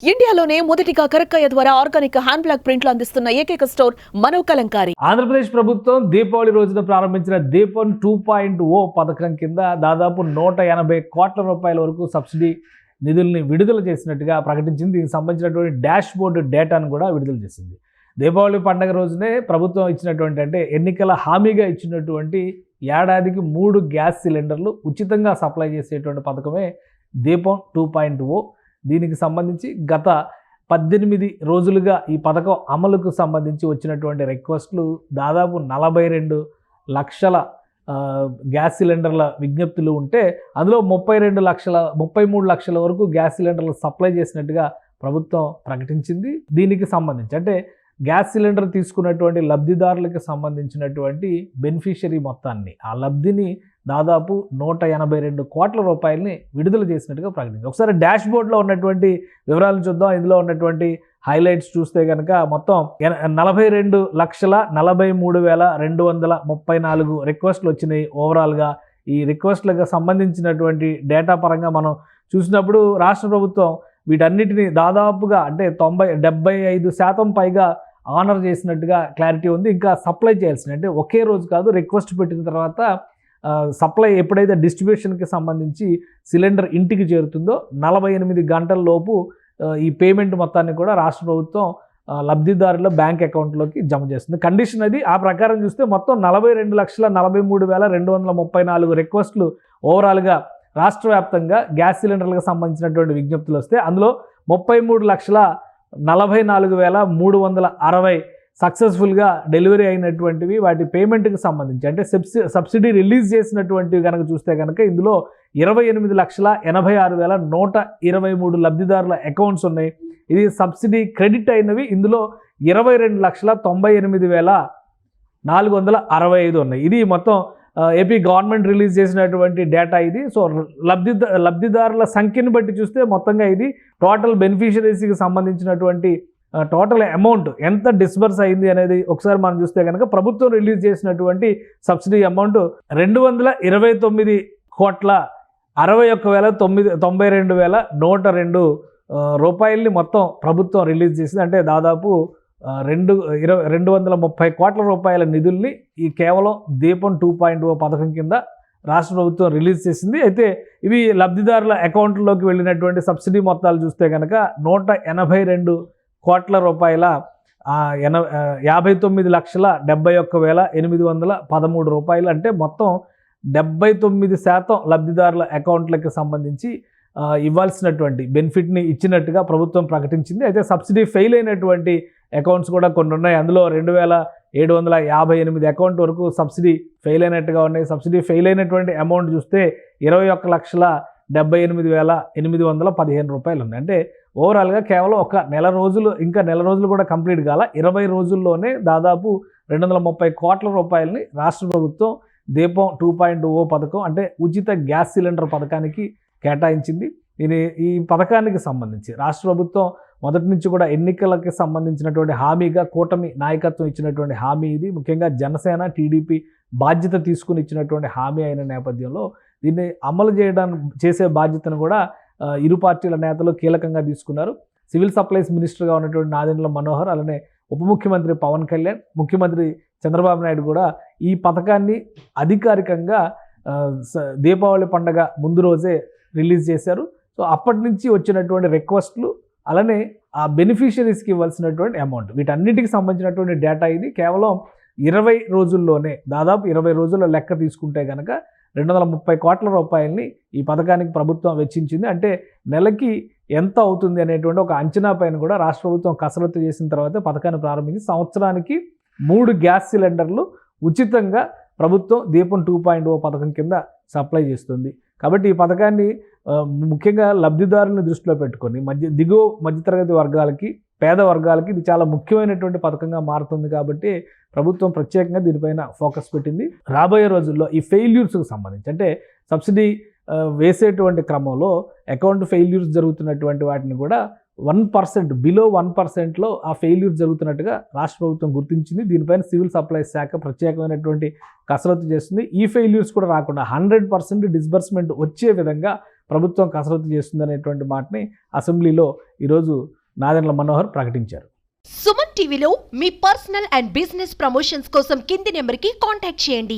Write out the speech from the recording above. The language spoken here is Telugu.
ఇండియాలోనే మొదటిగా కరక్కయ్య ద్వారా ఆర్గానిక్ హ్యాండ్ బ్లాక్ ప్రింట్లు అందిస్తున్న ఏకైక స్టోర్ మనో కలంకారీ. ఆంధ్రప్రదేశ్ ప్రభుత్వం దీపావళి రోజున ప్రారంభించిన దీపం 2.0 పథకం కింద దాదాపు 180 కోట్ల రూపాయల వరకు సబ్సిడీ నిధుల్ని విడుదల చేసినట్టుగా ప్రకటించింది. దీనికి సంబంధించినటువంటి డాష్ బోర్డు డేటాను కూడా విడుదల చేసింది. దీపావళి పండుగ రోజునే ప్రభుత్వం ఇచ్చినటువంటి అంటే ఎన్నికల హామీగా ఇచ్చినటువంటి ఏడాదికి 3 గ్యాస్ సిలిండర్లు ఉచితంగా సప్లై చేసేటువంటి పథకమే దీపం 2.0. దీనికి సంబంధించి గత 18 రోజులుగా ఈ పథకం అమలుకు సంబంధించి వచ్చినటువంటి రిక్వెస్ట్లు దాదాపు 42 లక్షల గ్యాస్ సిలిండర్ల విజ్ఞప్తులు ఉంటే అందులో 33 లక్షల వరకు గ్యాస్ సిలిండర్లు సప్లై చేసినట్టుగా ప్రభుత్వం ప్రకటించింది. దీనికి సంబంధించి అంటే గ్యాస్ సిలిండర్ తీసుకున్నటువంటి లబ్ధిదారులకు సంబంధించినటువంటి బెనిఫిషియరీ మొత్తాన్ని ఆ లబ్ధిని దాదాపు 182 కోట్ల రూపాయలని విడుదల చేసినట్టుగా ప్రకటించింది. ఒకసారి డాష్ బోర్డ్లో ఉన్నటువంటి వివరాలను చూద్దాం. ఇందులో ఉన్నటువంటి హైలైట్స్ చూస్తే కనుక మొత్తం 42,43,234 రిక్వెస్ట్లు వచ్చినాయి. ఓవరాల్గా ఈ రిక్వెస్ట్లకు సంబంధించినటువంటి డేటా పరంగా మనం చూసినప్పుడు రాష్ట్ర ప్రభుత్వం వీటన్నిటిని దాదాపుగా అంటే 75% పైగా ఆనర్ చేసినట్టుగా క్లారిటీ ఉంది. ఇంకా సప్లై చేయాల్సిన అంటే ఒకే రోజు కాదు, రిక్వెస్ట్ పెట్టిన తర్వాత సప్లై ఎప్పుడైతే డిస్ట్రిబ్యూషన్కి సంబంధించి సిలిండర్ ఇంటికి చేరుతుందో 48 గంటల లోపు ఈ పేమెంట్ మొత్తాన్ని కూడా రాష్ట్ర ప్రభుత్వం లబ్ధిదారుల బ్యాంక్ అకౌంట్లోకి జమ చేస్తుంది. కండిషన్ అది. ఆ ప్రకారం చూస్తే మొత్తం 42,43,234 రిక్వెస్ట్లు ఓవరాల్గా రాష్ట్ర వ్యాప్తంగా గ్యాస్ సిలిండర్లకు సంబంధించినటువంటి విజ్ఞప్తులు వస్తే అందులో 33,44,360 సక్సెస్ఫుల్గా డెలివరీ అయినటువంటివి. వాటి పేమెంట్కి సంబంధించి అంటే సబ్సిడీ రిలీజ్ చేసినటువంటివి కనుక చూస్తే కనుక ఇందులో 28,86,123 లబ్ధిదారుల అకౌంట్స్ ఉన్నాయి. ఇది సబ్సిడీ క్రెడిట్ అయినవి. ఇందులో 22,98,465 ఉన్నాయి. ఇది మొత్తం ఏపీ గవర్నమెంట్ రిలీజ్ చేసినటువంటి డేటా ఇది. సో లబ్ధిదారుల సంఖ్యను బట్టి చూస్తే మొత్తంగా ఇది టోటల్ బెనిఫిషరీస్కి సంబంధించినటువంటి టోటల్ అమౌంట్ ఎంత డిస్బర్స్ అయింది అనేది ఒకసారి మనం చూస్తే కనుక ప్రభుత్వం రిలీజ్ చేసినటువంటి సబ్సిడీ అమౌంట్ 229,61,92,102 రూపాయలని మొత్తం ప్రభుత్వం రిలీజ్ చేసింది. అంటే దాదాపు 230 కోట్ల రూపాయల నిధుల్ని ఈ కేవలం దీపం 2.0 పథకం కింద రాష్ట్ర ప్రభుత్వం రిలీజ్ చేసింది. అయితే ఇవి లబ్ధిదారుల అకౌంట్లోకి వెళ్ళినటువంటి సబ్సిడీ మొత్తాలు చూస్తే కనుక 182 కోట్ల రూపాయల 59,71,813 రూపాయలు. అంటే మొత్తం 79% లబ్ధిదారుల అకౌంట్లకు సంబంధించి ఇవ్వాల్సినటువంటి బెనిఫిట్ని ఇచ్చినట్టుగా ప్రభుత్వం ప్రకటించింది. అయితే సబ్సిడీ ఫెయిల్ అయినటువంటి అకౌంట్స్ కూడా కొన్ని ఉన్నాయి. అందులో 2,758 అకౌంట్ వరకు సబ్సిడీ ఫెయిల్ అయినట్టుగా ఉన్నాయి. సబ్సిడీ ఫెయిల్ అయినటువంటి అమౌంట్ చూస్తే 21,78,815 రూపాయలు ఉంది. అంటే ఓవరాల్గా కేవలం ఒక నెల రోజులు, ఇంకా నెల రోజులు కూడా కంప్లీట్ కాల 20 రోజుల్లోనే దాదాపు 230 కోట్ల రూపాయలని రాష్ట్ర ప్రభుత్వం దీపం 2.0 పథకం అంటే ఉచిత గ్యాస్ సిలిండర్ పథకానికి కేటాయించింది. ఈ పథకానికి సంబంధించి రాష్ట్ర ప్రభుత్వం మొదటి నుంచి కూడా ఎన్నికలకి సంబంధించినటువంటి హామీగా కూటమి నాయకత్వం ఇచ్చినటువంటి హామీ ఇది. ముఖ్యంగా జనసేన, టీడీపీ బాధ్యత తీసుకుని ఇచ్చినటువంటి హామీ అయిన నేపథ్యంలో దీన్ని అమలు చేసే బాధ్యతను కూడా ఇరు పార్టీల నేతలు కీలకంగా తీసుకున్నారు. సివిల్ సప్లైస్ మినిస్టర్గా ఉన్నటువంటి నాదెండ్ల మనోహర్, అలానే ఉప ముఖ్యమంత్రి పవన్ కళ్యాణ్, ముఖ్యమంత్రి చంద్రబాబు నాయుడు కూడా ఈ పథకాన్ని అధికారికంగా దీపావళి పండుగ ముందు రోజే రిలీజ్ చేశారు. సో అప్పటి నుంచి వచ్చినటువంటి రిక్వెస్ట్లు, అలానే ఆ బెనిఫిషరీస్కి ఇవ్వాల్సినటువంటి అమౌంట్, వీటన్నిటికి సంబంధించినటువంటి డేటా ఇది. కేవలం 20 రోజుల్లోనే దాదాపు 20 రోజుల లెక్క తీసుకుంటే కనుక 230 కోట్ల రూపాయలని ఈ పథకానికి ప్రభుత్వం వెచ్చించింది. అంటే నెలకి ఎంత అవుతుంది అనేటువంటి ఒక అంచనా పైన కూడా రాష్ట్ర ప్రభుత్వం కసరత్తు చేసిన తర్వాత పథకాన్ని ప్రారంభించి సంవత్సరానికి 3 గ్యాస్ సిలిండర్లు ఉచితంగా ప్రభుత్వం దీపం 2.0 పథకం కింద సప్లై చేస్తుంది. కాబట్టి ఈ పథకాన్ని ముఖ్యంగా లబ్ధిదారులను దృష్టిలో పెట్టుకొని దిగువ మధ్యతరగతి వర్గాలకి, పేద వర్గాలకి ఇది చాలా ముఖ్యమైనటువంటి పథకంగా మారుతుంది. కాబట్టి ప్రభుత్వం ప్రత్యేకంగా దీనిపైన ఫోకస్ పెట్టింది. రాబోయే రోజుల్లో ఈ ఫెయిల్యూర్స్కి సంబంధించి అంటే సబ్సిడీ వేసేటువంటి క్రమంలో అకౌంట్ ఫెయిల్యూర్స్ జరుగుతున్నటువంటి వాటిని కూడా 1% బిలో 1%లో ఆ ఫెయిల్యూర్ జరుగుతున్నట్టుగా రాష్ట్ర ప్రభుత్వం గుర్తించింది. దీనిపైన సివిల్ సప్లైస్ శాఖ ప్రత్యేకమైనటువంటి కసరత్తు చేస్తుంది. ఈ ఫెయిల్యూర్స్ కూడా రాకుండా 100% డిస్బర్స్మెంట్ వచ్చే విధంగా ప్రభుత్వం కసరత్తు చేస్తుందనేటువంటి మాటని అసెంబ్లీలో ఈరోజు నాదెండ్ల మనోహర్ ప్రకటించారు. సుమన్ టీవీలో మీ పర్సనల్ అండ్ బిజినెస్ ప్రమోషన్స్ కోసం కింది నెంబర్కి కాంటాక్ట్ చేయండి.